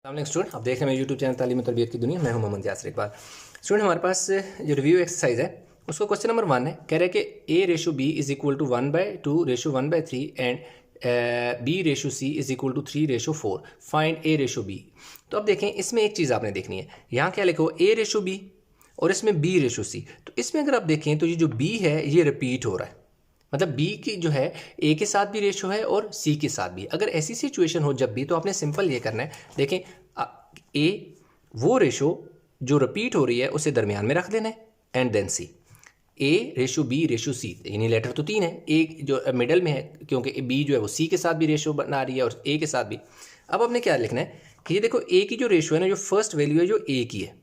Student, आप देख रहे हैं मेरे यूट्यूब चैनल तालीम और तरबियत की दुनिया। मैं हूं मोहम्मद यासर इकबाल। स्टूडेंट, हमारे पास जो रिव्यू एक्सरसाइज है उसको क्वेश्चन नंबर 1 है, कह रहे हैं कि a ratio b is equal to 1/2 ratio 1/3 and b ratio c is equal to 3 ratio 4। Find a ratio b। तो अब देखें, इसमें एक चीज़ आपने देखनी है, यहाँ क्या लिखो a रेशो b और इसमें b रेशो c। तो इसमें अगर आप देखें तो ये जो b है ये रिपीट हो रहा है, मतलब b की जो है a के साथ भी रेशो है और c के साथ भी। अगर ऐसी सिचुएशन हो जब भी, तो आपने सिंपल ये करना है, देखें a वो रेशो जो रिपीट हो रही है उसे दरमियान में रख देना है and then c। a ratio b ratio c, यानी लेटर तो 3 है, a जो मिडल में है क्योंकि b जो है वो c के साथ भी रेशो बना रही है और a के साथ भी। अब आपने क्या लिखना है कि ये देखो a की जो रेशो है ना, जो फर्स्ट वैल्यू है जो a की है,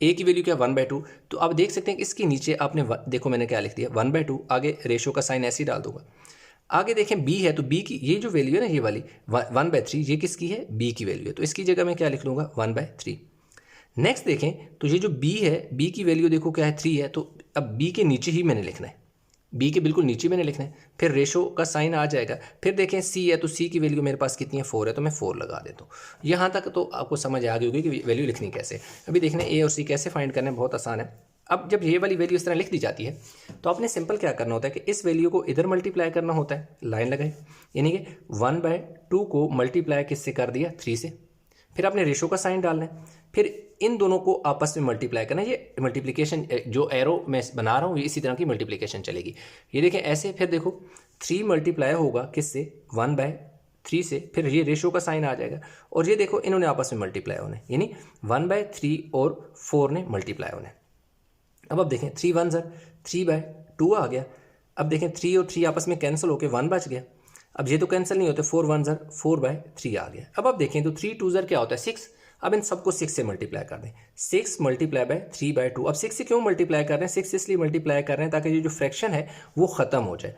a की वैल्यू क्या 1/2। तो आप देख सकते हैं कि इसके नीचे आपने देखो मैंने क्या लिख दिया 1/2, आगे रेशो का साइन ऐसे ही डाल दूंगा। आगे देखें b है तो b की ये जो वैल्यू है ना, ये वाली 1/3, ये किसकी है, b की वैल्यू है, तो इसकी जगह मैं क्या लिख लूँगा 1/3। नेक्स्ट देखें तो ये जो b है, b की वैल्यू देखो क्या है 3 है, तो अब b के नीचे ही मैंने लिखना है, b के बिल्कुल नीचे मैंने लिखना है, फिर रेशो का साइन आ जाएगा। फिर देखें c है तो c की वैल्यू मेरे पास कितनी है 4 है, तो मैं 4 लगा देता हूँ। यहाँ तक तो आपको समझ आ गई होगी कि वैल्यू लिखनी कैसे। अभी देखना a और c कैसे फाइंड करना है, बहुत आसान है। अब जब ये वाली वैल्यू इस तरह लिख दी जाती है तो आपने सिंपल क्या करना होता है कि इस वैल्यू को इधर मल्टीप्लाई करना होता है, लाइन लगाई, यानी कि 1/2 को मल्टीप्लाई किससे कर दिया 3 से, फिर आपने रेशो का साइन डालना है, फिर इन दोनों को आपस में मल्टीप्लाई करना है। ये मल्टीप्लिकेशन जो एरो मैं बना रहा हूँ, ये इसी तरह की मल्टीप्लिकेशन चलेगी। ये देखें ऐसे, फिर देखो 3 मल्टीप्लाई होगा किससे 1/3 से, फिर ये रेशो का साइन आ जाएगा, और ये देखो इन्होंने आपस में मल्टीप्लाई होने, यानी 1/3 और 4 ने मल्टीप्लाई होने। अब देखें 3 1 ज़र 3/2 आ गया। अब देखें 3 और 3 आपस में कैंसिल होकर 1 बच गया। अब ये तो कैंसिल नहीं होते, 4 1 ज़र 4/3 आ गया। अब आप देखें तो 3 2 ज़र क्या होता है 6। अब इन सबको 6 से मल्टीप्लाई कर दें, 6 मल्टीप्लाई बाय 3/2। अब 6 से क्यों मल्टीप्लाई कर रहे हैं, 6 इसलिए मल्टीप्लाई कर रहे हैं ताकि ये जो फ्रैक्शन है वो ख़त्म हो जाए।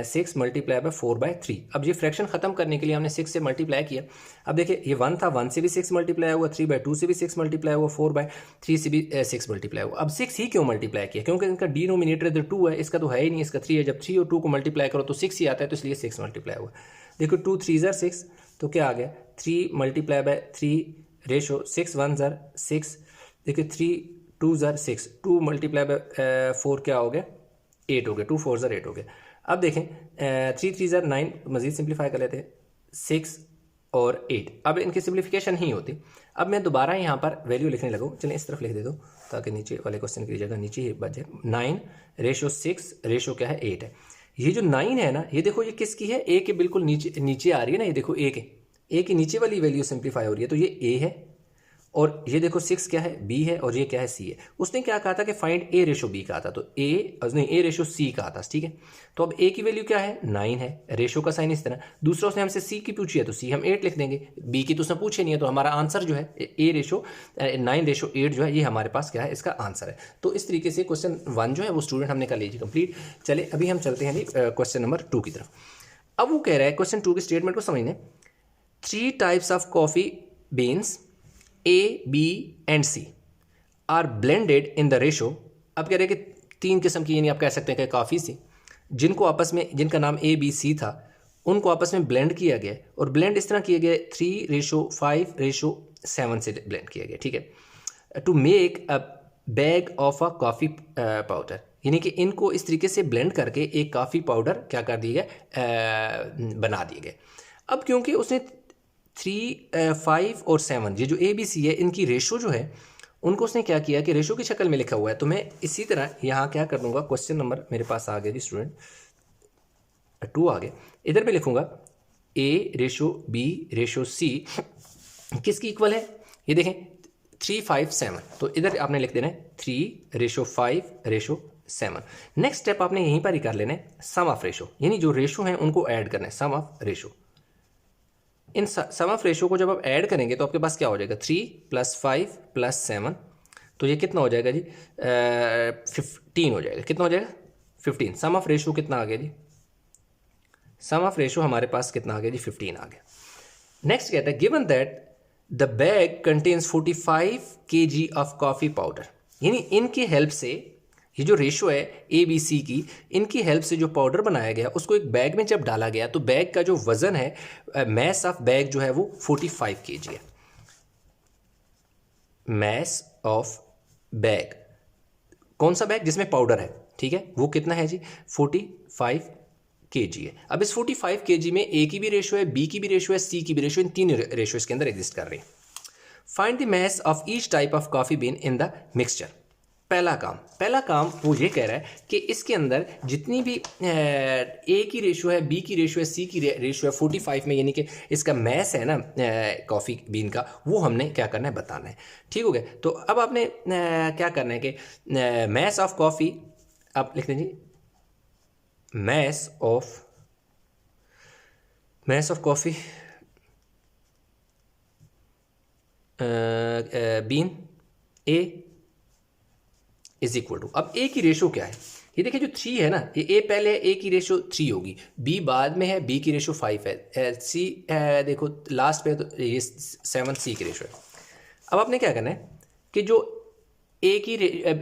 6 मल्टीप्लाई बाय 4/3। अब ये फ्रैक्शन ख़त्म करने के लिए हमने 6 से मल्टीप्लाई किया। अब देखिए ये 1 था, 1 से भी 6 मल्टीप्लाई हुआ, 3/2 से भी 6 मल्टीप्लाई हुआ, 4/3 से भी 6 मल्टीप्लाई हुआ। अब 6 ही क्यों मल्टीप्लाई किया, क्योंकि इनका डिनोमिनेटर इधर 2 है, इसका तो है ही नहीं, इसका 3 है। जब 3 और 2 को मल्टीप्लाई करो तो 6 ही आता है, तो इसलिए 6 मल्टीप्लाई हुआ। देखो 2 3 ज़र 6, तो क्या आ गया 3 मल्टीप्लाई बाय 3 रेशो 6 1 ज़र 6। देखिए 3 2 ज़र 6, 2 मल्टीप्लाई बाय 4 क्या हो गया 8 हो गया, 2 4 ज़र 8 हो गया। अब देखें 3 3 ज़र 9, मज़ीद सिंप्लीफाई कर लेते हैं 6 और 8। अब इनकी सिंप्लीफिकेशन ही होती। अब मैं दोबारा यहाँ पर वैल्यू लिखने लगूँ, चलें इस तरफ लिख दे दो ताकि नीचे वाले क्वेश्चन की जगह नीचे ही बच जाए। 9 रेशो 6 रेशो क्या है 8 है। ये जो 9 है ना, ये देखो ये किसकी है, ए के बिल्कुल नीचे नीचे आ रही है ना, ये देखो ए के नीचे वाली वैल्यू सिंप्लीफाई हो रही है, तो ये ए है, और ये देखो 6 क्या है बी है, और ये क्या है सी है। उसने क्या कहा था कि फाइंड ए रेशो बी कहा था, तो ए रेशो सी कहा था, ठीक है। तो अब ए की वैल्यू क्या है 9 है, रेशो का साइन इस तरह। दूसरा उसने हमसे सी की पूछी है तो सी हम 8 लिख देंगे, बी की तो उसने पूछे नहीं है, तो हमारा आंसर जो है 9 रेशो 8 जो है ये हमारे पास क्या है, इसका आंसर है। तो इस तरीके से क्वेश्चन 1 जो है वो स्टूडेंट हमने कर लीजिए कंप्लीट। चले अभी हम चलते हैं क्वेश्चन नंबर 2 की तरफ। अब वो कह रहा है क्वेश्चन 2 के स्टेटमेंट को समझने, 3 types of coffee beans A, B and C are blended in the ratio. अब कह रहे हैं कि 3 किस्म की, यानी आप कह सकते हैं कि काफ़ी सी, जिनको आपस में, जिनका नाम A B C था, उनको आपस में ब्लेंड किया गया, और ब्लेंड इस तरह किया गया 3:5:7 से ब्लेंड किया गया, ठीक है, to make a bag of a coffee powder. यानी कि इनको इस तरीके से ब्लेंड करके एक कॉफ़ी पाउडर क्या कर दिया गया, बना दिए गए। अब क्योंकि उसने 3 5 और 7 ये जो ए बी सी है, इनकी रेशो जो है उनको उसने क्या किया कि रेशो की शक्ल में लिखा हुआ है। तो मैं इसी तरह यहाँ क्या कर दूंगा, क्वेश्चन नंबर मेरे पास आ गया जी स्टूडेंट 2 आ गया, इधर पे लिखूंगा ए रेशो बी रेशो सी किसकी इक्वल है, ये देखें 3 5 7, तो इधर आपने लिख देना है 3:5:7। नेक्स्ट स्टेप आपने यहीं पर ही कर लेना है सम ऑफ रेशो, यानी जो रेशो है उनको ऐड करना है, सम ऑफ रेशो। इन सम ऑफ रेशो को जब आप ऐड करेंगे तो आपके पास क्या हो जाएगा 3 + 5 + 7, तो ये कितना हो जाएगा जी 15 हो जाएगा। कितना हो जाएगा 15। सम ऑफ रेशो कितना आ गया जी, सम ऑफ रेशो हमारे पास कितना आ गया जी 15 आ गया। नेक्स्ट कहता है given that the bag contains 45 kg of coffee powder, यानी इनकी हेल्प से ये जो रेशो है ए बी सी की, इनकी हेल्प से जो पाउडर बनाया गया उसको एक बैग में जब डाला गया तो बैग का जो वज़न है, मैस ऑफ बैग जो है वो 45 kg है। मैस ऑफ बैग, कौन सा बैग जिसमें पाउडर है, ठीक है, वो कितना है जी 45 kg है। अब इस 45 kg में ए की भी रेशो है, बी की भी रेशो है, सी की भी रेशो, इन तीन रेशो इसके अंदर एग्जिस्ट कर रही है। Find the mass of each type of coffee bean in the mixture. पहला काम वो ये कह रहा है कि इसके अंदर जितनी भी ए की रेशो है, बी की रेशो है, सी की रेशो है 45 में, यानी कि इसका मैस है ना कॉफ़ी बीन का, वो हमने क्या करना है बताना है। ठीक हो गया। तो अब आपने क्या करना है कि मैस ऑफ कॉफ़ी आप लिख दें जी, mass of coffee bean A is equal to, अब ए की रेशो क्या है, ये देखिए जो 3 है ना, ये ए पहले है, ए की रेशो 3 होगी, बी बाद में है, बी की रेशो 5 है, सी देखो लास्ट पे तो ये 7 सी की रेशो है। अब आपने क्या करना है कि जो ए की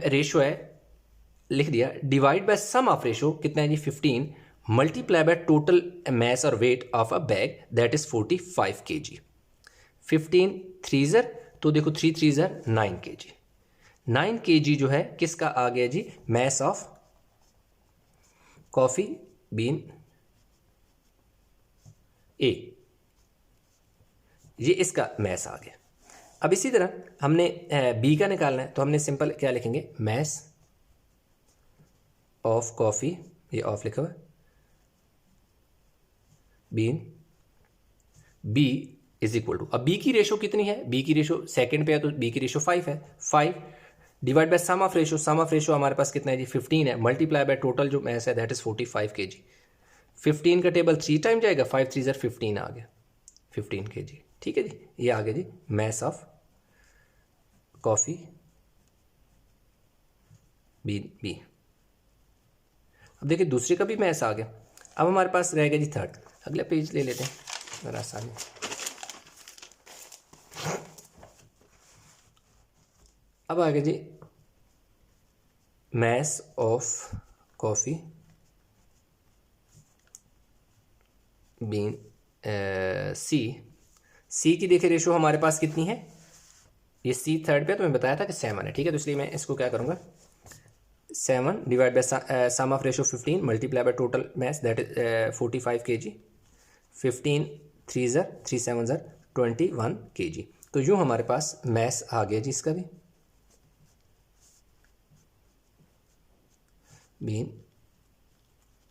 रेशो है लिख दिया, divide by sum of ratio कितना है जी 15, मल्टीप्लाई बाय टोटल मैस और weight of a bag that is 45 kg। 15 3 तो देखो 3 3 9 kg, 9 kg जो है किसका आ गया जी, mass of coffee bean A, ये इसका मैस आ गया। अब इसी तरह हमने बी का निकालना है, तो हमने सिंपल क्या लिखेंगे, मैस ऑफ कॉफी, ये ऑफ लिखा हुआ है, bean B is equal to, अब बी की रेशो कितनी है, बी की रेशो सेकंड पे है तो बी की रेशो 5 है, 5 divide by sum of ratio हमारे पास कितना है जी 15 है, मल्टीप्लाई बाय टोटल जो मैस है दैट इज 45 kg। 15 का टेबल 3 टाइम जाएगा, 5 3 15 आ गया 15 kg। ठीक है जी, ये आ गया जी मैस ऑफ कॉफी बी। अब देखिए दूसरे का भी मैस आ गया। अब हमारे पास रह गया जी थर्ड, अगला पेज ले लेते हैं जरा आसानी। अब आ गया जी मैस ऑफ कॉफी बीन सी की देखिए रेशो हमारे पास कितनी है, ये सी थर्ड पे तो मैं बताया था कि 7 है, ठीक है, तो इसलिए मैं इसको क्या करूँगा 7 divide by sum of ratio 15 multiply by total mass that is 45 kg, 15 3 7 21 kg। तो यूँ हमारे पास मैस आ गया जी इसका भी बीन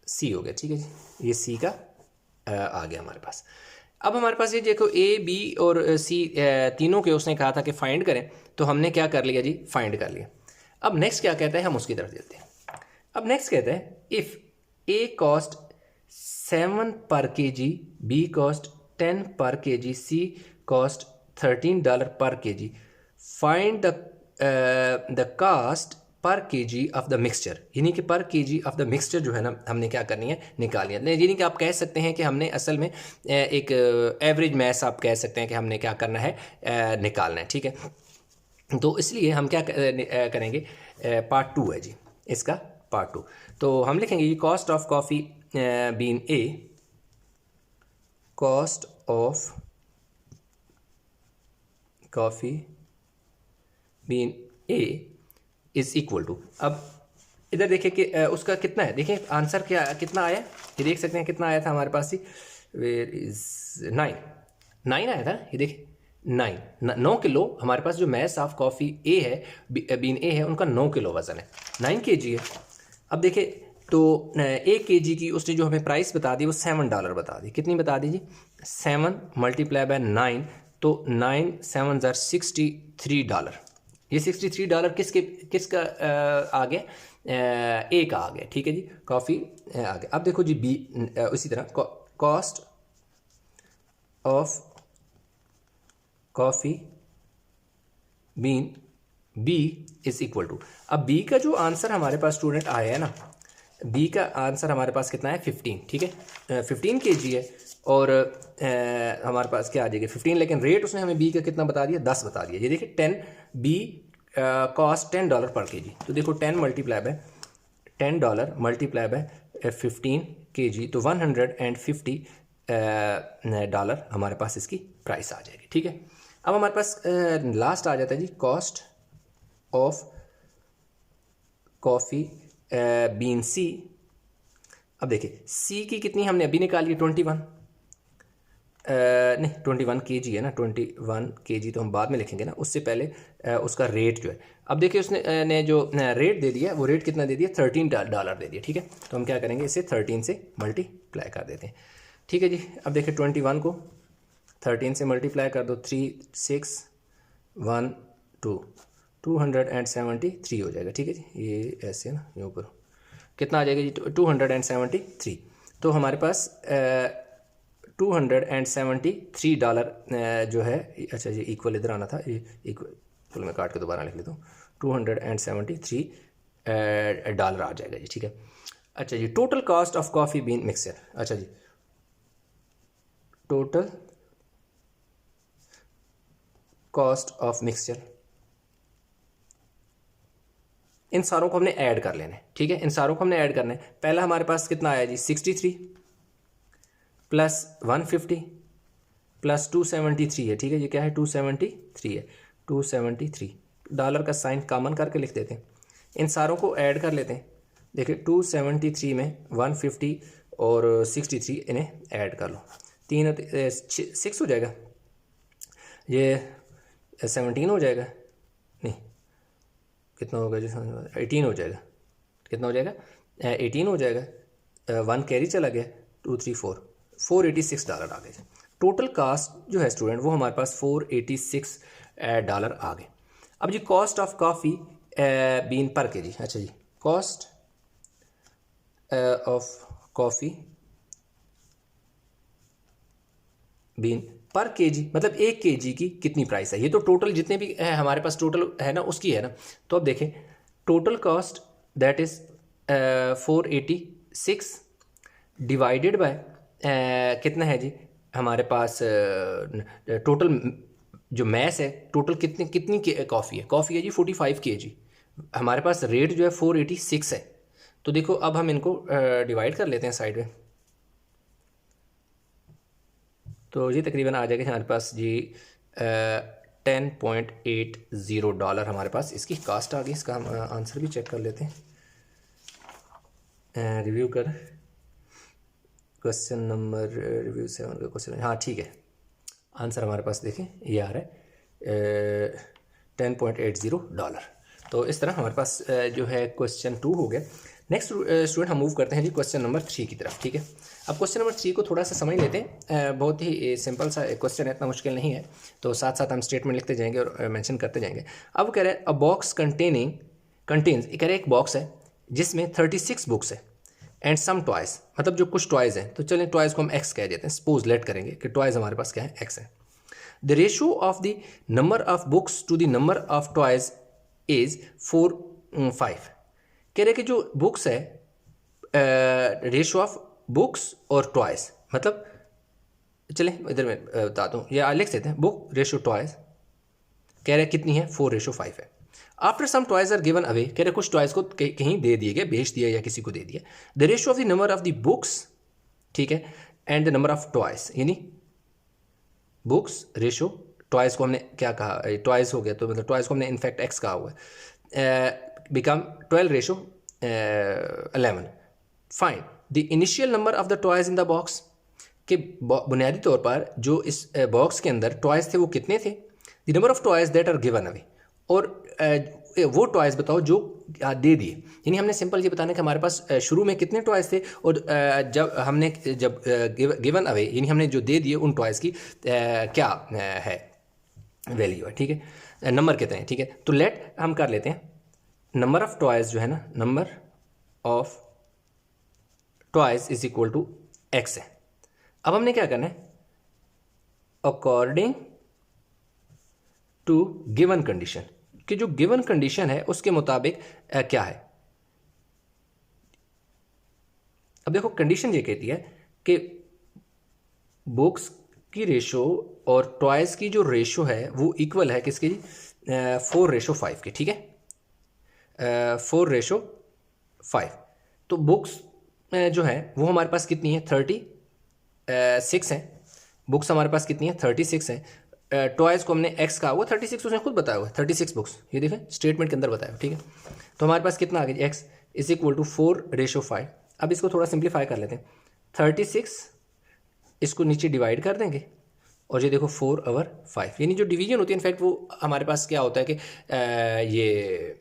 सी हो गया। ठीक है जी, ये सी का आ गया हमारे पास। अब हमारे पास ये देखो ए बी और सी तीनों के उसने कहा था कि फाइंड करें, तो हमने क्या कर लिया जी फाइंड कर लिया। अब नेक्स्ट क्या कहता है हम उसकी तरफ चलते हैं। अब नेक्स्ट कहता है इफ़ ए कॉस्ट 7 पर kg, बी कॉस्ट 10 पर kg, सी कॉस्ट $13 पर kg, फाइंड द कास्ट पर केजी ऑफ द मिक्सचर, यानी कि पर केजी ऑफ द मिक्सचर जो है ना हमने क्या करनी है निकालनी है। यानी कि आप कह सकते हैं कि हमने असल में एक एवरेज मैस आप कह सकते हैं कि हमने क्या करना है निकालना है। ठीक है, तो इसलिए हम क्या करेंगे, पार्ट 2 है जी इसका पार्ट 2। तो हम लिखेंगे ये cost of coffee bean A, cost of coffee bean A is equal to, अब इधर देखिए कि उसका कितना है, देखिए आंसर क्या कितना आया, ये देख सकते हैं कितना आया था हमारे पास ही, वेयर इज 9 आया था, ये देखिए 9 किलो हमारे पास जो मैस ऑफ कॉफ़ी ए है बीन ए है उनका 9 किलो वज़न है, 9 kg है। अब देखिए तो 1 kg की उसने जो हमें प्राइस बता दी वो $7 बता दी, कितनी बता दी जी 7 मल्टीप्लाई बाय 9, तो 9 7 $63, ये $63 किसका आ गया, ए का आ गया। ठीक है जी, कॉफ़ी आ गया। अब देखो जी बी उसी तरह cost of coffee bean B is equal to, अब बी का जो आंसर हमारे पास स्टूडेंट आया है ना, बी का आंसर हमारे पास कितना है 15, ठीक है 15 kg है, और हमारे पास क्या आ जाएगी 15, लेकिन रेट उसने हमें बी का कितना बता दिया 10 बता दिया। ये देखिए 10 बी कॉस्ट $10 पर kg, तो देखो 10 multiply by $10 multiply by 15 kg, तो $150 हमारे पास इसकी प्राइस आ जाएगी। ठीक है, अब हमारे पास लास्ट आ जाता है जी कॉस्ट ऑफ कॉफ़ी बीन सी। अब देखिए सी की कितनी हमने अभी निकाली 21, नहीं 21 kg है ना, 21 kg तो हम बाद में लिखेंगे ना, उससे पहले उसका रेट जो है, अब देखिए उसने ने जो रेट दे दिया वो रेट कितना दे दिया, $13 दे दिया। ठीक है, तो हम क्या करेंगे, इसे 13 से मल्टीप्लाई कर देते हैं। ठीक है जी, अब देखिए 21 को 13 से मल्टीप्लाई कर दो, 3 6 1 2 273 हो जाएगा। ठीक है जी, ये ऐसे है ना, ये ऊपर कितना आ जाएगा जी, $273। तो हमारे पास $273 जो है, अच्छा जी इक्वल इधर आना था, ये इक्वल में काट के दोबारा लिख लेता हूँ, $273 आ जाएगा जी। ठीक है, अच्छा जी total cost of coffee bean mixture. अच्छा जी टोटल कॉस्ट ऑफ मिक्सचर, इन सारों को हमने ऐड कर लेना है। ठीक है, इन सारों को हमने ऐड करना है। पहला हमारे पास कितना आया जी, 63 प्लस 150 प्लस 273 है। ठीक है, ये क्या है, 273 है, 273। डॉलर का साइन कॉमन करके लिख देते हैं, इन सारों को ऐड कर लेते हैं। देखिए 273 में 150 और 63 इन्हें ऐड कर लो, 6 हो जाएगा, ये 17 हो जाएगा, नहीं कितना होगा जी, 18 हो जाएगा, कितना हो जाएगा, 18 हो जाएगा, 1 कैरी चला गया, 2 3 4 $486 आ गए। टोटल कास्ट जो है स्टूडेंट वो हमारे पास $486 आ गए। अब जी कॉस्ट ऑफ कॉफ़ी बीन पर के जी, अच्छा जी कॉस्ट ऑफ कॉफ़ी बीन पर केजी, मतलब 1 kg की कितनी प्राइस है। ये तो टोटल जितने भी है हमारे पास टोटल है ना उसकी है ना। तो अब देखें total cost that is 486 divided by कितना है जी हमारे पास, टोटल जो मैस है, टोटल कितनी कॉफ़ी है जी 45 kg। हमारे पास रेट जो है 486 है। तो देखो अब हम इनको डिवाइड कर लेते हैं साइड में, तो ये तकरीबन आ जाएगा हमारे पास जी $10.80 हमारे पास इसकी कास्ट आ गई। इसका हम आंसर भी चेक कर लेते हैं, रिव्यू कर क्वेश्चन नंबर रिव्यू 7 का क्वेश्चन, हाँ ठीक है, आंसर हमारे पास देखें ये आ रहा है $10.80। तो इस तरह हमारे पास जो है क्वेश्चन 2 हो गया। नेक्स्ट स्टूडेंट हम मूव करते हैं जी क्वेश्चन नंबर 3 की तरफ। ठीक है, अब क्वेश्चन नंबर 3 को थोड़ा सा समझ लेते हैं, बहुत ही सिंपल सा क्वेश्चन है, इतना मुश्किल नहीं है। तो साथ साथ हम स्टेटमेंट लिखते जाएंगे और मेंशन करते जाएंगे। अब कह रहे हैं अ बॉक्स कंटेन्स, कह रहे हैं एक बॉक्स है जिसमें 36 बुक्स है एंड सम टॉयज़, मतलब जो कुछ टॉयज़ हैं, तो चलें टॉयज़ को हम एक्स कह देते हैं, सपोज लेट करेंगे कि टॉयज़ हमारे पास क्या है, एक्स है। The ratio of the number of books to the number of toys is 4:5। कह रहे कि जो बुक्स है, रेशो ऑफ बुक्स और टॉयज़, मतलब चलें इधर मैं बताता हूँ, ये लिख देते हैं, बुक रेशो टॉयज़ कह रहे कितनी है, 4:5 है। After some toys are given away, कह रहे कुछ टॉयज़ को कहीं दे दिए गए, बेच दिया या किसी को दे दिया। The ratio of the number of the books, ठीक है, and the number of toys, यानी बुक्स रेशो टॉयज़ को हमने क्या कहा, टॉयज़ हो गया, तो मतलब टॉयज़ को हमने इनफैक्ट एक्स कहा हुआ है, become 12:11। Find the initial number of the toys in the box, के बुनियादी तौर पर जो इस बॉक्स के अंदर टॉयज़ थे वो कितने थे। The number of toys that are given away, और वो टॉयज़ बताओ जो दे दिए। यानी हमने सिंपल ये बताना कि हमारे पास शुरू में कितने टॉयज़ थे, और जब गिवन अवे यानी हमने जो दे दिए उन टॉयज़ की क्या है वैल्यू है। ठीक है, नंबर कितने हैं। ठीक है, तो लेट हम कर लेते हैं, नंबर ऑफ टॉयज़ जो है ना, number of toys is equal to X है। अब हमने क्या करना है, अकॉर्डिंग टू गिवन कंडीशन, कि जो गिवन कंडीशन है उसके मुताबिक क्या है। अब देखो कंडीशन ये कहती है कि बुक्स की रेशो और टॉयज़ की जो रेशो है वो इक्वल है किसकी जी, 4:5 की। ठीक है, 4:5। तो बुक्स जो है वो हमारे पास कितनी है, 36 हैं। बुक्स हमारे पास कितनी है, 36 हैं। टॉयज़ को हमने एक्स कहा, वो 36 उसने खुद बताया हुआ है, 36 बुक्स, ये देखें स्टेटमेंट के अंदर बताया हुआ, ठीक है। तो हमारे पास कितना आ गया, एक्स इज इक्वल टू 4:5। अब इसको थोड़ा सिंप्लीफाई कर लेते हैं, 36 इसको नीचे डिवाइड कर देंगे और ये देखो 4/5, यानी जो डिवीजन होती है इनफैक्ट वो हमारे पास क्या होता है कि ये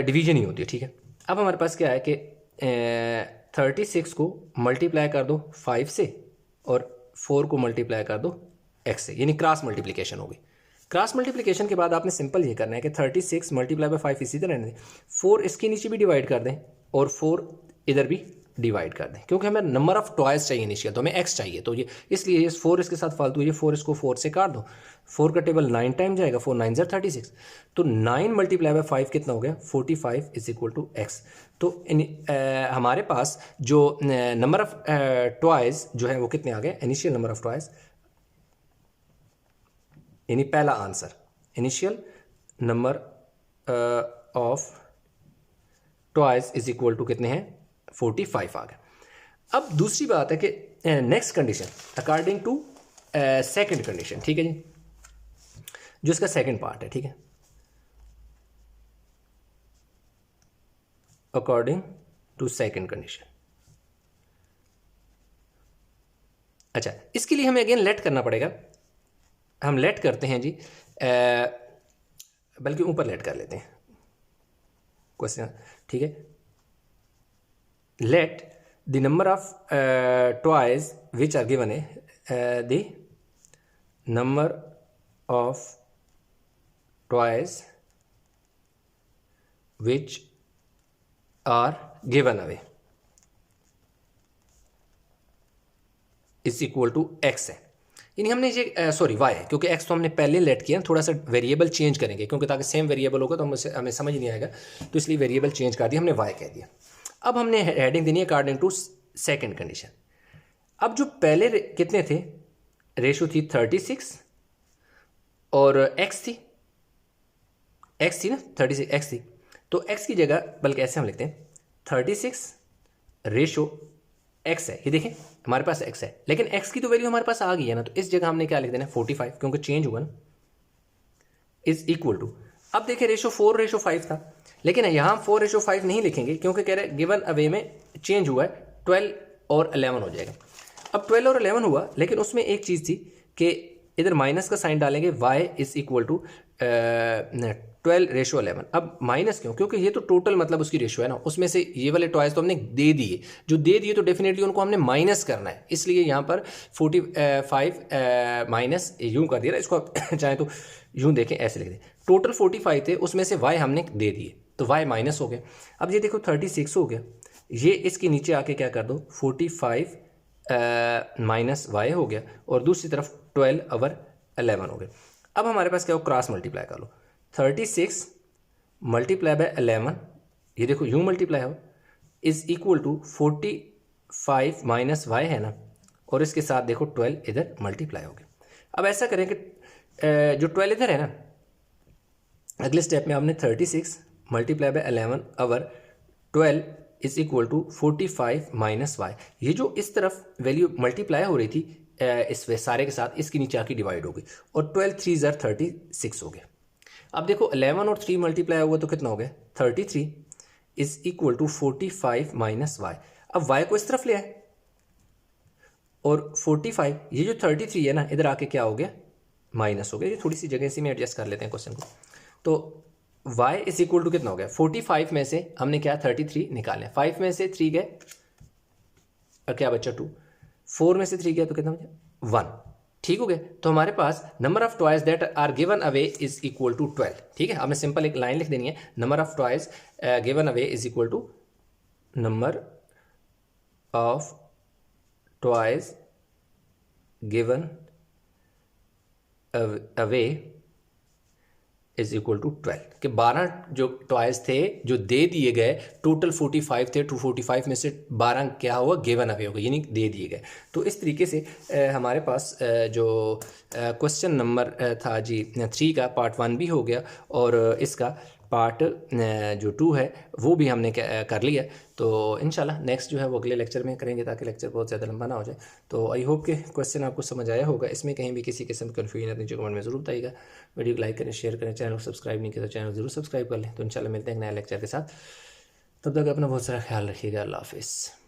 डिवीजन ही होती है, ठीक है। अब हमारे पास क्या है कि 36 को मल्टीप्लाई कर दो 5 से और 4 को मल्टीप्लाई कर दो x से, यानी क्रॉस मल्टीप्लिकेशन होगी। क्रॉस मल्टीप्लिकेशन के बाद आपने सिंपल ये करना है कि 36 मल्टीप्लाई बाय 5 इसी तरह रहने दें, 4 इसके नीचे भी डिवाइड कर दें और 4 इधर भी डिवाइड कर दें, क्योंकि हमें नंबर ऑफ टॉयज चाहिए इनिशियल, तो हमें x चाहिए, तो ये इसलिए ये 4 इसके साथ फालतू है, ये 4 इसको 4 से काट दो, 4 का टेबल 9 टाइम जाएगा, 4 9 36, तो 9 मल्टीप्लाई बाय 5 कितना हो गया 45 इज इक्वल टू x। तो हमारे पास जो नंबर ऑफ टॉयज जो है वो कितने आ गए, इनिशियल नंबर ऑफ टॉयज, यानी पहला answer initial number of toys is equal to कितने हैं 45 आ गया। अब दूसरी बात है कि next condition according to second condition, ठीक है जी, जो इसका सेकंड पार्ट है, ठीक है, अकॉर्डिंग टू सेकंड कंडीशन। अच्छा, इसके लिए हमें अगेन लेट करना पड़ेगा, हम लेट करते हैं जी, बल्कि ऊपर लेट कर लेते हैं क्वेश्चन, ठीक है। Let the number of toys which are given है, the number of toys which are given away is equal to X है, यानी हमने ये सॉरी वाई है, क्योंकि एक्स तो हमने पहले लेट किया, थोड़ा सा वेरिएबल चेंज करेंगे क्योंकि ताकि सेम वेरिएबल होगा तो हमें समझ नहीं आएगा, तो इसलिए वेरिएबल चेंज कर दिया, हमने वाई कह दिया। अब हमने हेडिंग देनी है अकॉर्डिंग टू सेकंड कंडीशन। अब जो पहले कितने थे, रेशो थी 36 और एक्स थी ना 36 एक्स थी, तो एक्स की जगह बल्कि ऐसे हम लिखते हैं 36 रेशो एक्स है, ये देखें हमारे पास एक्स है, लेकिन एक्स की तो वैल्यू हमारे पास आ गई है ना, तो इस जगह हमने क्या लिख देना 45 क्योंकि चेंज हुआ ना, इज इक्वल टू, अब देखिए रेशो 4:5 था, लेकिन यहाँ 4:5 नहीं लिखेंगे क्योंकि कह रहे हैं गिवन अवे में चेंज हुआ है, 12 और 11 हो जाएगा। अब 12 और 11 हुआ, लेकिन उसमें एक चीज़ थी कि इधर माइनस का साइन डालेंगे, y इज इक्वल टू 12:11। अब माइनस क्यों, क्योंकि ये तो टोटल मतलब उसकी रेशो है ना, उसमें से ये वाले टॉयज तो हमने दे दिए, जो दे दिए तो डेफिनेटली उनको हमने माइनस करना है, इसलिए यहाँ पर 45 माइनस यूँ कर दिया ना, इसको चाहे तो यूँ देखें ऐसे लिख दें, टोटल 45 थे, उसमें से y हमने दे दिए तो y माइनस हो गया। अब ये देखो 36 हो गया, ये इसके नीचे आके क्या कर दो 45 माइनस y हो गया, और दूसरी तरफ 12/11 हो गया। अब हमारे पास क्या हो, क्रॉस मल्टीप्लाई कर लो, 36 मल्टीप्लाई बाय 11, ये देखो यूँ मल्टीप्लाई हो, is equal to 45 minus y है ना, और इसके साथ देखो 12 इधर मल्टीप्लाई हो गया। अब ऐसा करें कि जो 12 इधर है ना, अगले स्टेप में आपने 36 मल्टीप्लाई बाय 11 और 12 is equal to 45 minus y, ये जो इस तरफ वैल्यू मल्टीप्लाई हो रही थी इस वे सारे के साथ, इसके नीचे आके डिवाइड हो गई, और 12 3 36 हो गया। अब देखो 11 और 3 मल्टीप्लाई हुआ तो कितना हो गया 33 is equal to 45 minus y। अब y को इस तरफ ले आए और 45, ये जो 33 है ना इधर आके क्या हो गया माइनस हो गया, ये थोड़ी सी जगह से में एडजस्ट कर लेते हैं क्वेश्चन को, तो y इज इक्वल टू कितना हो गया 45 में से हमने क्या 33 निकाले, 5 में से 3 गए और क्या बचा 2, 4 में से 3 गया तो कितना बचा 1, ठीक हो गया। तो हमारे पास number of toys that are given away is equal to 12, ठीक है। हमने सिंपल एक लाइन लिख देनी है, number of toys given away is equal to number of toys given away is equal to 12, कि 12 जो टॉयज थे जो दे दिए गए, टोटल 45 थे, 245 में से 12 क्या हुआ गिवन अवे हो गए, यानी दे दिए गए। तो इस तरीके से हमारे पास जो क्वेश्चन नंबर था जी 3 का पार्ट 1 भी हो गया, और इसका पार्ट जो 2 है वो भी हमने कर लिया। तो इंशाल्लाह नेक्स्ट जो है वो अगले लेक्चर में करेंगे, ताकि लेक्चर बहुत ज़्यादा लंबा ना हो जाए। तो आई होप कि क्वेश्चन आपको समझ आया होगा। इसमें कहीं भी किसी किस्म की कन्फ्यूजन है नीचे कमेंट में ज़रूर बताइएगा। वीडियो को लाइक करें, शेयर करें, चैनल को सब्सक्राइब नहीं किया तो चैनल ज़रूर सब्सक्राइब कर लें। तो इंशाल्लाह मिलते हैं एक नया लेक्चर के साथ। तब तक अपना बहुत सारा ख्याल रखिएगा। अल्लाह हाफिज़।